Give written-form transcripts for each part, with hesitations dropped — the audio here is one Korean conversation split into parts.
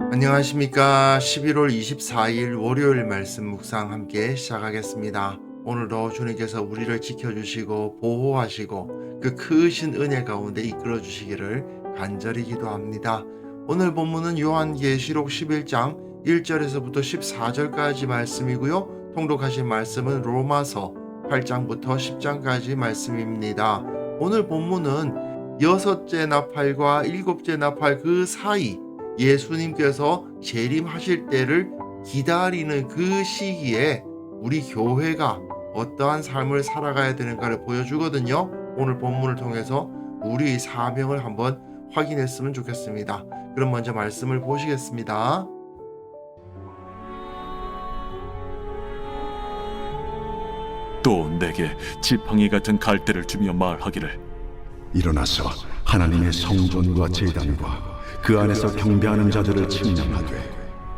안녕하십니까. 11월 24일 월요일 말씀 묵상 함께 시작하겠습니다. 오늘도 주님께서 우리를 지켜주시고 보호하시고 그 크신 은혜 가운데 이끌어 주시기를 간절히 기도합니다. 오늘 본문은 요한계시록 11장 1절에서부터 14절까지 말씀이고요. 통독하신 말씀은 로마서 8장부터 10장까지 말씀입니다. 오늘 본문은 여섯째 나팔과 일곱째 나팔 그 사이 예수님께서 재림하실 때를 기다리는 그 시기에 우리 교회가 어떠한 삶을 살아가야 되는가를 보여주거든요. 오늘 본문을 통해서 우리의 사명을 한번 확인했으면 좋겠습니다. 그럼 먼저 말씀을 보시겠습니다. 또 내게 지팡이 같은 갈대를 주며 말하기를 일어나서 하나님의 성전과 제단과 그 안에서 경배하는 자들을 측량하되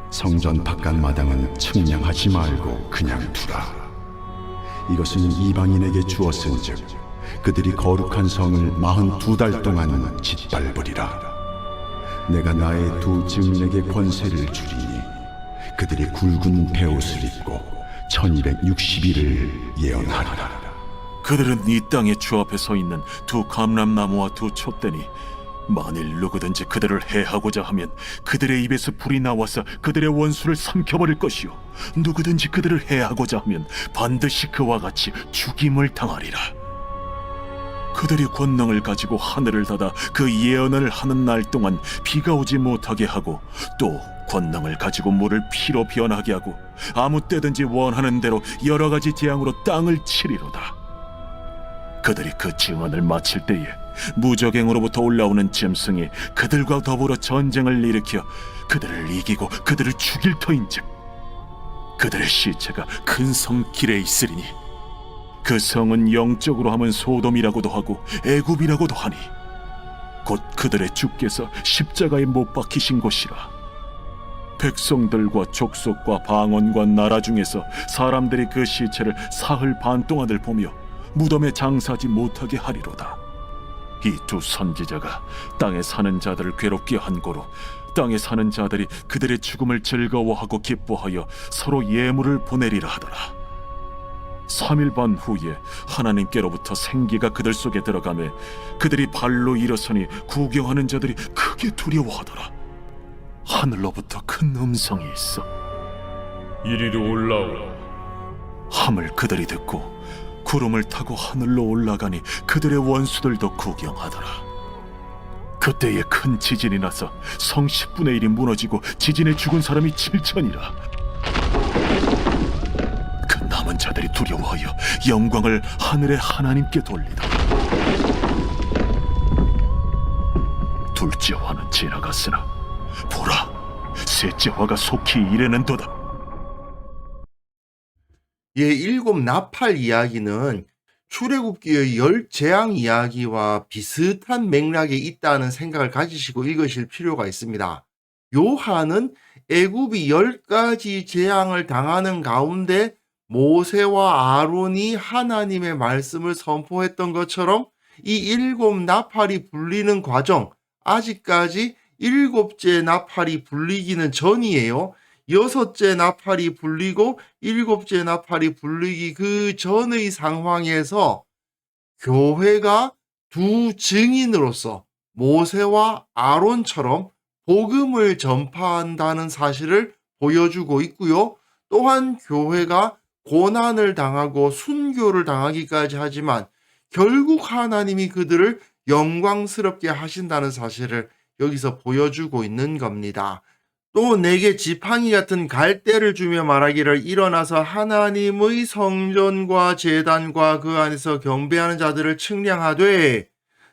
성전 바깥 마당은 측량하지 말고 그냥 두라. 이것은 이방인에게 주었은즉 그들이 거룩한 성을 42달 동안 짓밟으리라. 내가 나의 두 증인에게 권세를 주리니 그들이 굵은 베옷을 입고 1260일을 예언하리라. 그들은 이 땅의 주 앞에 서 있는 두 감람나무와 두 촛대니 만일 누구든지 그들을 해하고자 하면 그들의 입에서 불이 나와서 그들의 원수를 삼켜버릴 것이요 누구든지 그들을 해하고자 하면 반드시 그와 같이 죽임을 당하리라. 그들이 권능을 가지고 하늘을 닫아 그 예언을 하는 날 동안 비가 오지 못하게 하고 또 권능을 가지고 물을 피로 변하게 하고 아무 때든지 원하는 대로 여러 가지 재앙으로 땅을 치리로다. 그들이 그 증언을 마칠 때에 무적행으로부터 올라오는 짐승이 그들과 더불어 전쟁을 일으켜 그들을 이기고 그들을 죽일 터인즉 그들의 시체가 큰 성 길에 있으리니 그 성은 영적으로 하면 소돔이라고도 하고 애굽이라고도 하니 곧 그들의 주께서 십자가에 못 박히신 곳이라. 백성들과 족속과 방언과 나라 중에서 사람들이 그 시체를 사흘 반 동안을 보며 무덤에 장사하지 못하게 하리로다. 이 두 선지자가 땅에 사는 자들을 괴롭게 한 고로 땅에 사는 자들이 그들의 죽음을 즐거워하고 기뻐하여 서로 예물을 보내리라 하더라. 3일 반 후에 하나님께로부터 생기가 그들 속에 들어가매 그들이 발로 일어서니 구경하는 자들이 크게 두려워하더라. 하늘로부터 큰 음성이 있어 이리로 올라오라. 함을 그들이 듣고 구름을 타고 하늘로 올라가니 그들의 원수들도 구경하더라. 그때에 큰 지진이 나서 성 10분의 1이 무너지고 지진에 죽은 사람이 7천이라. 그 남은 자들이 두려워하여 영광을 하늘의 하나님께 돌리더라. 둘째 화는 지나갔으나 보라, 셋째 화가 속히 이르는도다. 일곱 나팔 이야기는 출애굽기의 열 재앙 이야기와 비슷한 맥락에 있다는 생각을 가지시고 읽으실 필요가 있습니다. 요한은 애굽이 10가지 재앙을 당하는 가운데 모세와 아론이 하나님의 말씀을 선포했던 것처럼 이 일곱 나팔이 불리는 과정, 아직까지 일곱째 나팔이 불리기는 전이에요. 여섯째 나팔이 불리고 일곱째 나팔이 불리기 그 전의 상황에서 교회가 두 증인으로서 모세와 아론처럼 복음을 전파한다는 사실을 보여주고 있고요. 또한 교회가 고난을 당하고 순교를 당하기까지 하지만 결국 하나님이 그들을 영광스럽게 하신다는 사실을 여기서 보여주고 있는 겁니다. 또 내게 지팡이 같은 갈대를 주며 말하기를 일어나서 하나님의 성전과 제단과 그 안에서 경배하는 자들을 측량하되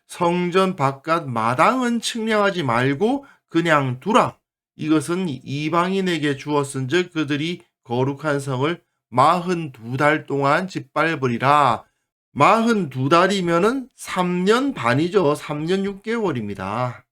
성전 바깥 마당은 측량하지 말고 그냥 두라. 이것은 이방인에게 주었은즉 그들이 거룩한 성을 42달 동안 짓밟으리라. 42달이면은 3년 반이죠. 3년 6개월입니다.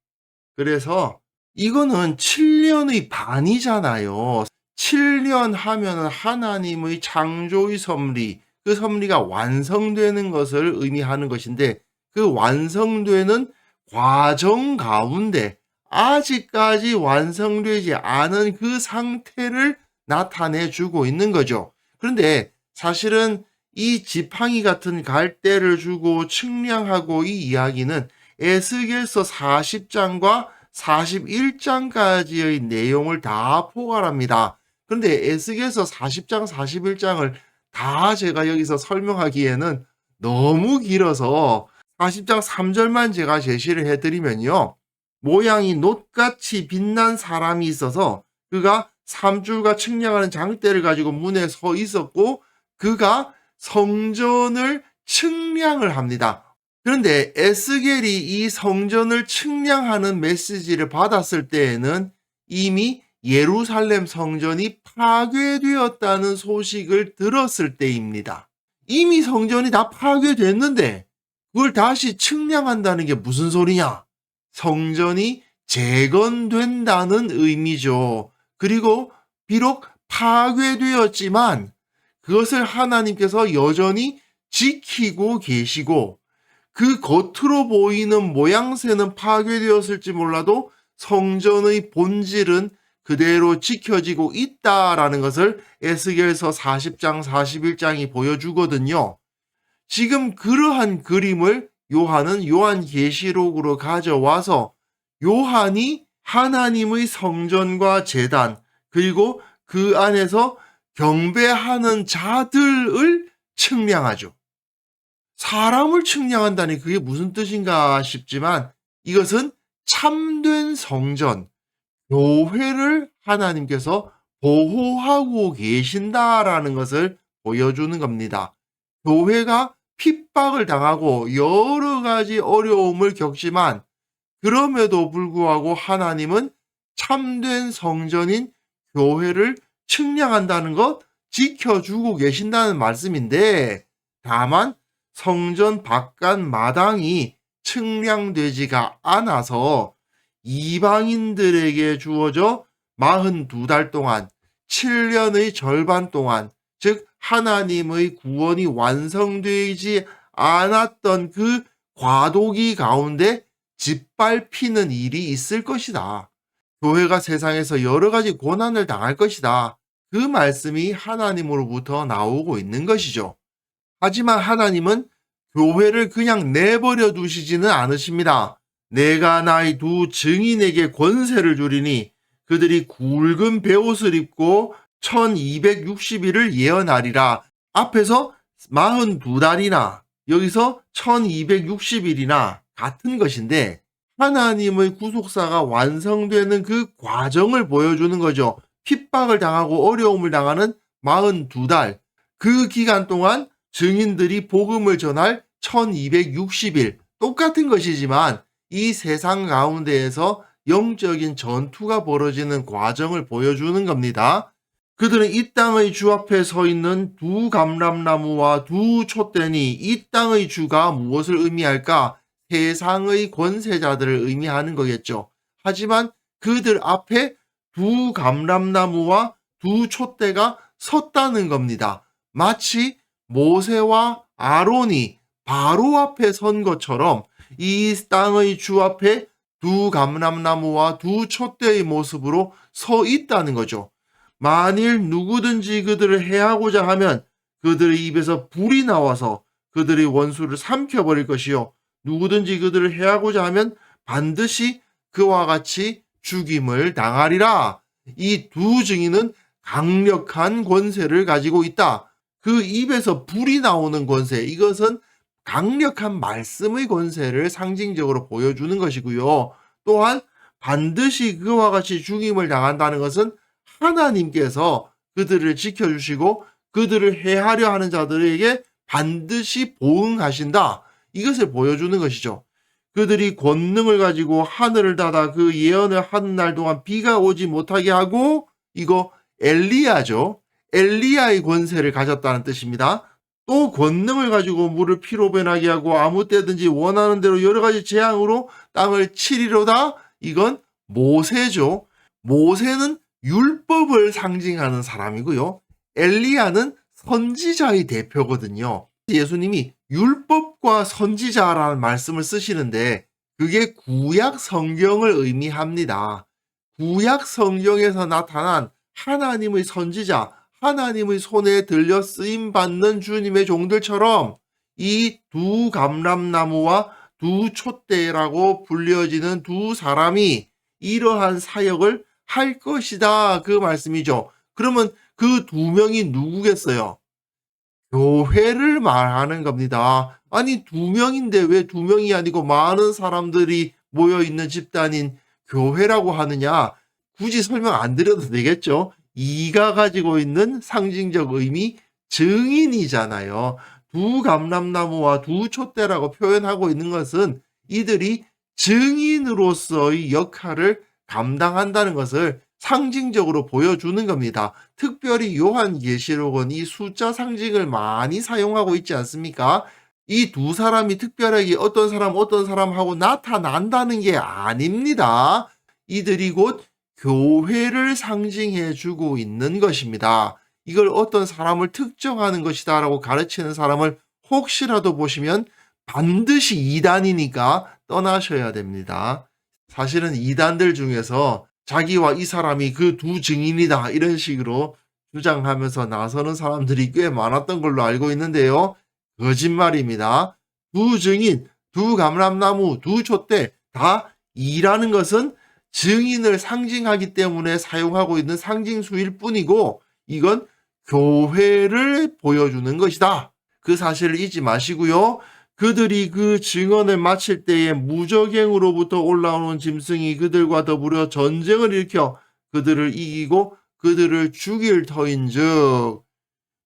그래서 이거는 7년의 반이잖아요. 7년 하면은 하나님의 창조의 섭리, 그 섭리가 완성되는 것을 의미하는 것인데 그 완성되는 과정 가운데 아직까지 완성되지 않은 그 상태를 나타내 주고 있는 거죠. 그런데 사실은 이 지팡이 같은 갈대를 주고 측량하고 이 이야기는 에스겔서 40장과 41장까지의 내용을 다 포괄합니다. 그런데 에스겔서 40장, 41장을 다 제가 여기서 설명하기에는 너무 길어서 40장 3절만 제가 제시를 해드리면요. 모양이 놋같이 빛난 사람이 있어서 그가 3줄과 측량하는 장대를 가지고 문에 서 있었고 그가 성전을 측량을 합니다. 그런데 에스겔이 이 성전을 측량하는 메시지를 받았을 때에는 이미 예루살렘 성전이 파괴되었다는 소식을 들었을 때입니다. 이미 성전이 다 파괴됐는데 그걸 다시 측량한다는 게 무슨 소리냐? 성전이 재건된다는 의미죠. 그리고 비록 파괴되었지만 그것을 하나님께서 여전히 지키고 계시고 그 겉으로 보이는 모양새는 파괴되었을지 몰라도 성전의 본질은 그대로 지켜지고 있다라는 것을 에스겔서 40장, 41장이 보여주거든요. 지금 그러한 그림을 요한은 요한계시록으로 가져와서 요한이 하나님의 성전과 제단 그리고 그 안에서 경배하는 자들을 측량하죠. 사람을 측량한다니 그게 무슨 뜻인가 싶지만 이것은 참된 성전, 교회를 하나님께서 보호하고 계신다라는 것을 보여주는 겁니다. 교회가 핍박을 당하고 여러 가지 어려움을 겪지만 그럼에도 불구하고 하나님은 참된 성전인 교회를 측량한다는 것, 지켜주고 계신다는 말씀인데 다만 성전 바깥 마당이 측량되지가 않아서 이방인들에게 주어져 42달 동안 7년의 절반 동안 즉 하나님의 구원이 완성되지 않았던 그 과도기 가운데 짓밟히는 일이 있을 것이다. 교회가 세상에서 여러 가지 고난을 당할 것이다. 그 말씀이 하나님으로부터 나오고 있는 것이죠. 하지만 하나님은 교회를 그냥 내버려 두시지는 않으십니다. 내가 나의 두 증인에게 권세를 주리니 그들이 굵은 베옷을 입고 1260일을 예언하리라. 앞에서 42달이나 여기서 1260일이나 같은 것인데 하나님의 구속사가 완성되는 그 과정을 보여주는 거죠. 핍박을 당하고 어려움을 당하는 42달. 그 기간 동안 증인들이 복음을 전할 1260일. 똑같은 것이지만 이 세상 가운데에서 영적인 전투가 벌어지는 과정을 보여주는 겁니다. 그들은 이 땅의 주 앞에 서 있는 두 감람나무와 두 촛대니 이 땅의 주가 무엇을 의미할까? 세상의 권세자들을 의미하는 거겠죠. 하지만 그들 앞에 두 감람나무와 두 촛대가 섰다는 겁니다. 마치 모세와 아론이 바로 앞에 선 것처럼 이 땅의 주 앞에 두 감람나무와 두 촛대의 모습으로 서 있다는 거죠. 만일 누구든지 그들을 해하고자 하면 그들의 입에서 불이 나와서 그들의 원수를 삼켜버릴 것이요. 누구든지 그들을 해하고자 하면 반드시 그와 같이 죽임을 당하리라. 이 두 증인은 강력한 권세를 가지고 있다. 그 입에서 불이 나오는 권세, 이것은 강력한 말씀의 권세를 상징적으로 보여주는 것이고요. 또한 반드시 그와 같이 죽임을 당한다는 것은 하나님께서 그들을 지켜주시고 그들을 해하려 하는 자들에게 반드시 보응하신다. 이것을 보여주는 것이죠. 그들이 권능을 가지고 하늘을 닫아 그 예언을 하는 날 동안 비가 오지 못하게 하고 이거 엘리야죠. 엘리야의 권세를 가졌다는 뜻입니다. 또 권능을 가지고 물을 피로 변하게 하고 아무 때든지 원하는 대로 여러 가지 재앙으로 땅을 치리로다. 이건 모세죠. 모세는 율법을 상징하는 사람이고요. 엘리야는 선지자의 대표거든요. 예수님이 율법과 선지자라는 말씀을 쓰시는데 그게 구약 성경을 의미합니다. 구약 성경에서 나타난 하나님의 선지자, 하나님의 손에 들려 쓰임 받는 주님의 종들처럼 이 두 감람나무와 두 촛대라고 불려지는 두 사람이 이러한 사역을 할 것이다, 그 말씀이죠. 그러면 그 두 명이 누구겠어요? 교회를 말하는 겁니다. 아니, 두 명인데 왜 두 명이 아니고 많은 사람들이 모여 있는 집단인 교회라고 하느냐? 굳이 설명 안 드려도 되겠죠? 이가 가지고 있는 상징적 의미, 증인이잖아요. 두 감람나무와 두 촛대라고 표현하고 있는 것은 이들이 증인으로서의 역할을 감당한다는 것을 상징적으로 보여주는 겁니다. 특별히 요한계시록은 이 숫자 상징을 많이 사용하고 있지 않습니까? 이 두 사람이 특별하게 어떤 사람하고 나타난다는 게 아닙니다. 이들이 곧 교회를 상징해 주고 있는 것입니다. 이걸 어떤 사람을 특정하는 것이다 라고 가르치는 사람을 혹시라도 보시면 반드시 이단이니까 떠나셔야 됩니다. 사실은 이단들 중에서 자기와 이 사람이 그 두 증인이다 이런 식으로 주장하면서 나서는 사람들이 꽤 많았던 걸로 알고 있는데요. 거짓말입니다. 두 증인, 두 감람나무, 두 촛대 다 이라는 것은 증인을 상징하기 때문에 사용하고 있는 상징수일 뿐이고 이건 교회를 보여주는 것이다. 그 사실을 잊지 마시고요. 그들이 그 증언을 마칠 때에 무적행으로부터 올라오는 짐승이 그들과 더불어 전쟁을 일으켜 그들을 이기고 그들을 죽일 터인즉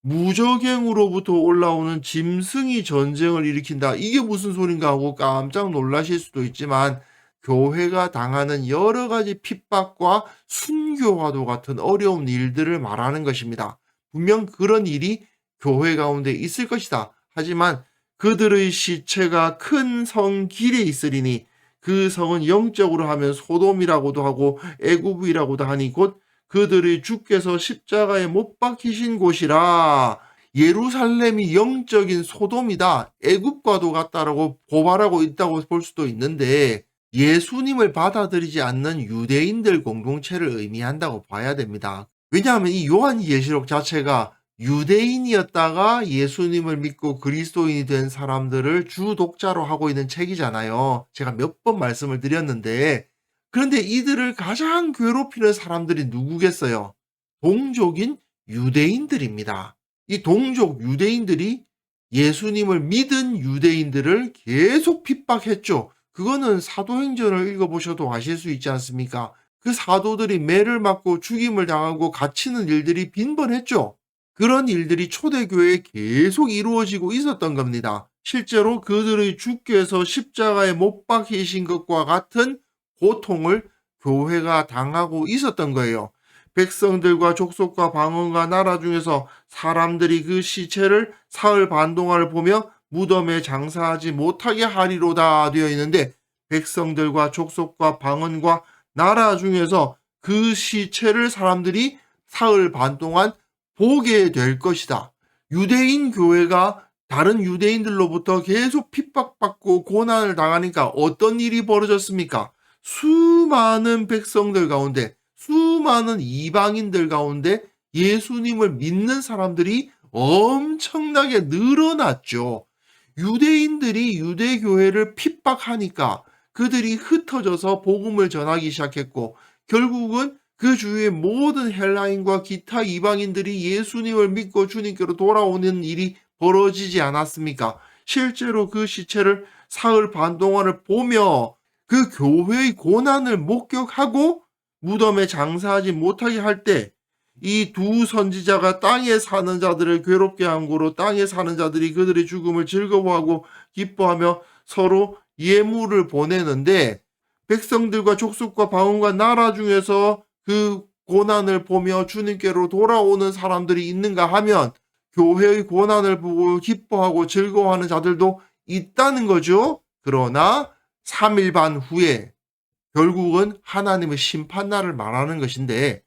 무적행으로부터 올라오는 짐승이 전쟁을 일으킨다. 이게 무슨 소린가 하고 깜짝 놀라실 수도 있지만 교회가 당하는 여러 가지 핍박과 순교와도 같은 어려운 일들을 말하는 것입니다. 분명 그런 일이 교회 가운데 있을 것이다. 하지만 그들의 시체가 큰 성 길에 있으리니 그 성은 영적으로 하면 소돔이라고도 하고 애굽이라고도 하니 곧 그들의 주께서 십자가에 못 박히신 곳이라. 예루살렘이 영적인 소돔이다, 애굽과도 같다라고 고발하고 있다고 볼 수도 있는데 예수님을 받아들이지 않는 유대인들 공동체를 의미한다고 봐야 됩니다. 왜냐하면 이 요한계시록 자체가 유대인이었다가 예수님을 믿고 그리스도인이 된 사람들을 주 독자로 하고 있는 책이잖아요. 제가 몇 번 말씀을 드렸는데 그런데 이들을 가장 괴롭히는 사람들이 누구겠어요? 동족인 유대인들입니다. 이 동족 유대인들이 예수님을 믿은 유대인들을 계속 핍박했죠. 그거는 사도행전을 읽어보셔도 아실 수 있지 않습니까? 그 사도들이 매를 맞고 죽임을 당하고 갇히는 일들이 빈번했죠. 그런 일들이 초대교회에 계속 이루어지고 있었던 겁니다. 실제로 그들의 주께서 십자가에 못 박히신 것과 같은 고통을 교회가 당하고 있었던 거예요. 백성들과 족속과 방언과 나라 중에서 사람들이 그 시체를 사흘 반 동안을 보며 무덤에 장사하지 못하게 하리로다 되어 있는데 백성들과 족속과 방언과 나라 중에서 그 시체를 사람들이 사흘 반 동안 보게 될 것이다. 유대인 교회가 다른 유대인들로부터 계속 핍박받고 고난을 당하니까 어떤 일이 벌어졌습니까? 수많은 백성들 가운데, 수많은 이방인들 가운데 예수님을 믿는 사람들이 엄청나게 늘어났죠. 유대인들이 유대교회를 핍박하니까 그들이 흩어져서 복음을 전하기 시작했고 결국은 그 주위의 모든 헬라인과 기타 이방인들이 예수님을 믿고 주님께로 돌아오는 일이 벌어지지 않았습니까? 실제로 그 시체를 사흘 반 동안을 보며 그 교회의 고난을 목격하고 무덤에 장사하지 못하게 할 때 이 두 선지자가 땅에 사는 자들을 괴롭게 한 고로 땅에 사는 자들이 그들의 죽음을 즐거워하고 기뻐하며 서로 예물을 보내는데 백성들과 족속과 방언과 나라 중에서 그 고난을 보며 주님께로 돌아오는 사람들이 있는가 하면 교회의 고난을 보고 기뻐하고 즐거워하는 자들도 있다는 거죠. 그러나 3일 반 후에 결국은 하나님의 심판날을 말하는 것인데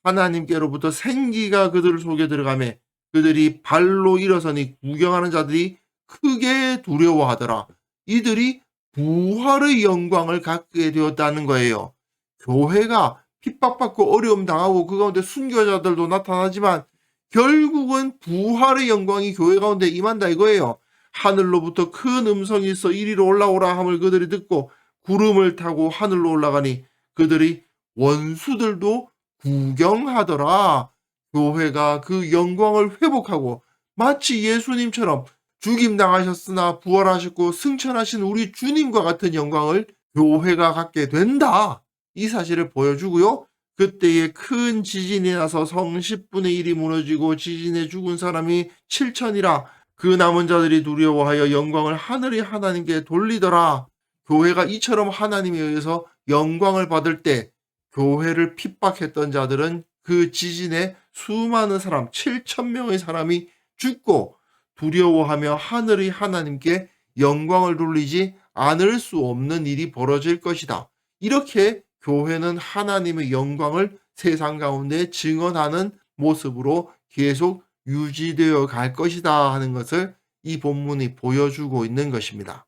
하나님께로부터 생기가 그들 속에 들어가며 그들이 발로 일어서니 구경하는 자들이 크게 두려워하더라. 이들이 부활의 영광을 갖게 되었다는 거예요. 교회가 핍박받고 어려움 당하고 그 가운데 순교자들도 나타나지만 결국은 부활의 영광이 교회 가운데 임한다 이거예요. 하늘로부터 큰 음성이 있어 이리로 올라오라 함을 그들이 듣고 구름을 타고 하늘로 올라가니 그들이 원수들도 구경하더라. 교회가 그 영광을 회복하고 마치 예수님처럼 죽임당하셨으나 부활하셨고 승천하신 우리 주님과 같은 영광을 교회가 갖게 된다. 이 사실을 보여주고요. 그때에 큰 지진이 나서 성 10분의 1이 무너지고 지진에 죽은 사람이 7천이라 그 남은 자들이 두려워하여 영광을 하늘의 하나님께 돌리더라. 교회가 이처럼 하나님에 의해서 영광을 받을 때 교회를 핍박했던 자들은 그 지진에 수많은 사람 7,000명의 사람이 죽고 두려워하며 하늘의 하나님께 영광을 돌리지 않을 수 없는 일이 벌어질 것이다. 이렇게 교회는 하나님의 영광을 세상 가운데 증언하는 모습으로 계속 유지되어 갈 것이다 하는 것을 이 본문이 보여주고 있는 것입니다.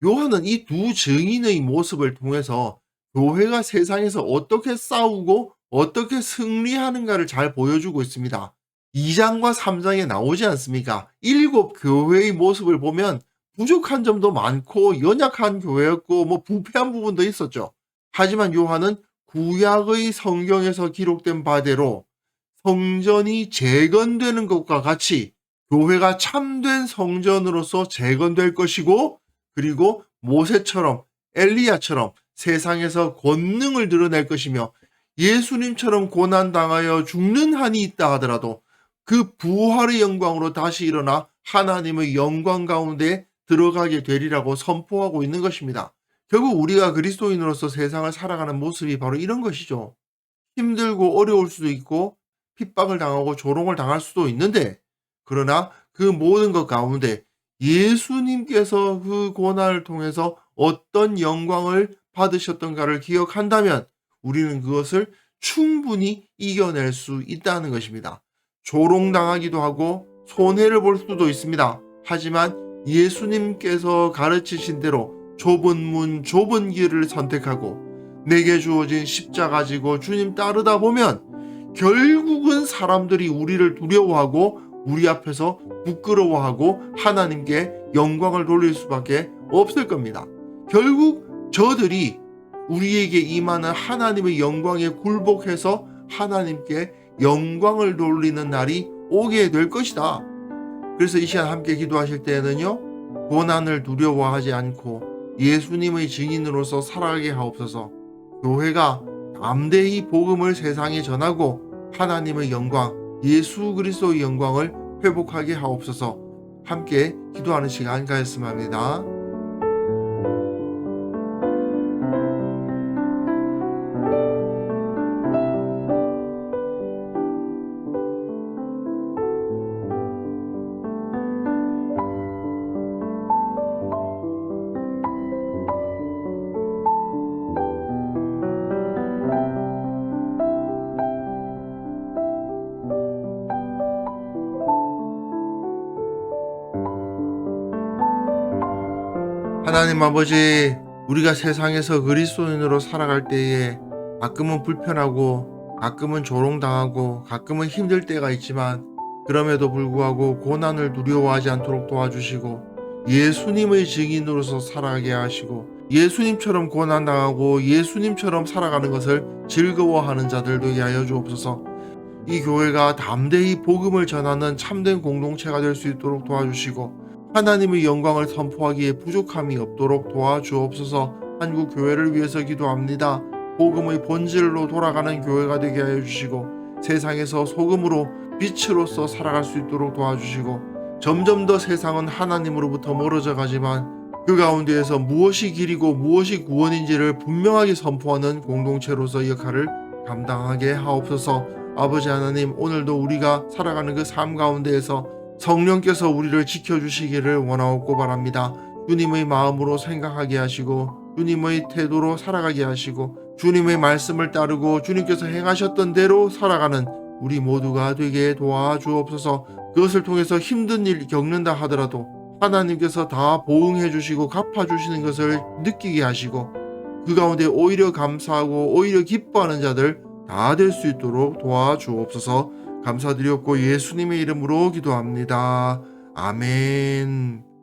요한은 이 두 증인의 모습을 통해서 교회가 세상에서 어떻게 싸우고 어떻게 승리하는가를 잘 보여주고 있습니다. 2장과 3장에 나오지 않습니까? 7 교회의 모습을 보면 부족한 점도 많고 연약한 교회였고 부패한 부분도 있었죠. 하지만 요한은 구약의 성경에서 기록된 바대로 성전이 재건되는 것과 같이 교회가 참된 성전으로서 재건될 것이고 그리고 모세처럼 엘리야처럼 세상에서 권능을 드러낼 것이며 예수님처럼 고난당하여 죽는 한이 있다 하더라도 그 부활의 영광으로 다시 일어나 하나님의 영광 가운데 들어가게 되리라고 선포하고 있는 것입니다. 결국 우리가 그리스도인으로서 세상을 살아가는 모습이 바로 이런 것이죠. 힘들고 어려울 수도 있고 핍박을 당하고 조롱을 당할 수도 있는데 그러나 그 모든 것 가운데 예수님께서 그 고난을 통해서 어떤 영광을 받으셨던가를 기억한다면 우리는 그것을 충분히 이겨낼 수 있다는 것입니다. 조롱당하기도 하고 손해를 볼 수도 있습니다. 하지만 예수님께서 가르치신 대로 좁은 문, 좁은 길을 선택하고 내게 주어진 십자가 지고 주님 따르다 보면 결국은 사람들이 우리를 두려워하고 우리 앞에서 부끄러워하고 하나님께 영광을 돌릴 수밖에 없을 겁니다. 결국 저들이 우리에게 임하는 하나님의 영광에 굴복해서 하나님께 영광을 돌리는 날이 오게 될 것이다. 그래서 이 시간 함께 기도하실 때에는요, 고난을 두려워하지 않고 예수님의 증인으로서 살아가게 하옵소서. 교회가 담대히 복음을 세상에 전하고 하나님의 영광, 예수 그리스도의 영광을 회복하게 하옵소서. 함께 기도하는 시간 가졌으면 합니다. 하나님 아버지, 우리가 세상에서 그리스도인으로 살아갈 때에 가끔은 불편하고 가끔은 조롱당하고 가끔은 힘들 때가 있지만 그럼에도 불구하고 고난을 두려워하지 않도록 도와주시고 예수님의 증인으로서 살아가게 하시고 예수님처럼 고난당하고 예수님처럼 살아가는 것을 즐거워하는 자들 되게 하여 주옵소서. 이 교회가 담대히 복음을 전하는 참된 공동체가 될 수 있도록 도와주시고 하나님의 영광을 선포하기에 부족함이 없도록 도와주옵소서. 한국 교회를 위해서 기도합니다. 복음의 본질로 돌아가는 교회가 되게 하여 주시고 세상에서 소금으로 빛으로서 살아갈 수 있도록 도와주시고 점점 더 세상은 하나님으로부터 멀어져 가지만 그 가운데에서 무엇이 길이고 무엇이 구원인지를 분명하게 선포하는 공동체로서 역할을 감당하게 하옵소서. 아버지 하나님, 오늘도 우리가 살아가는 그 삶 가운데에서 성령께서 우리를 지켜주시기를 원하옵고 바랍니다. 주님의 마음으로 생각하게 하시고 주님의 태도로 살아가게 하시고 주님의 말씀을 따르고 주님께서 행하셨던 대로 살아가는 우리 모두가 되게 도와주옵소서. 그것을 통해서 힘든 일 겪는다 하더라도 하나님께서 다 보응해 주시고 갚아 주시는 것을 느끼게 하시고 그 가운데 오히려 감사하고 오히려 기뻐하는 자들 다 될 수 있도록 도와주옵소서. 감사드렸고 예수님의 이름으로 기도합니다. 아멘.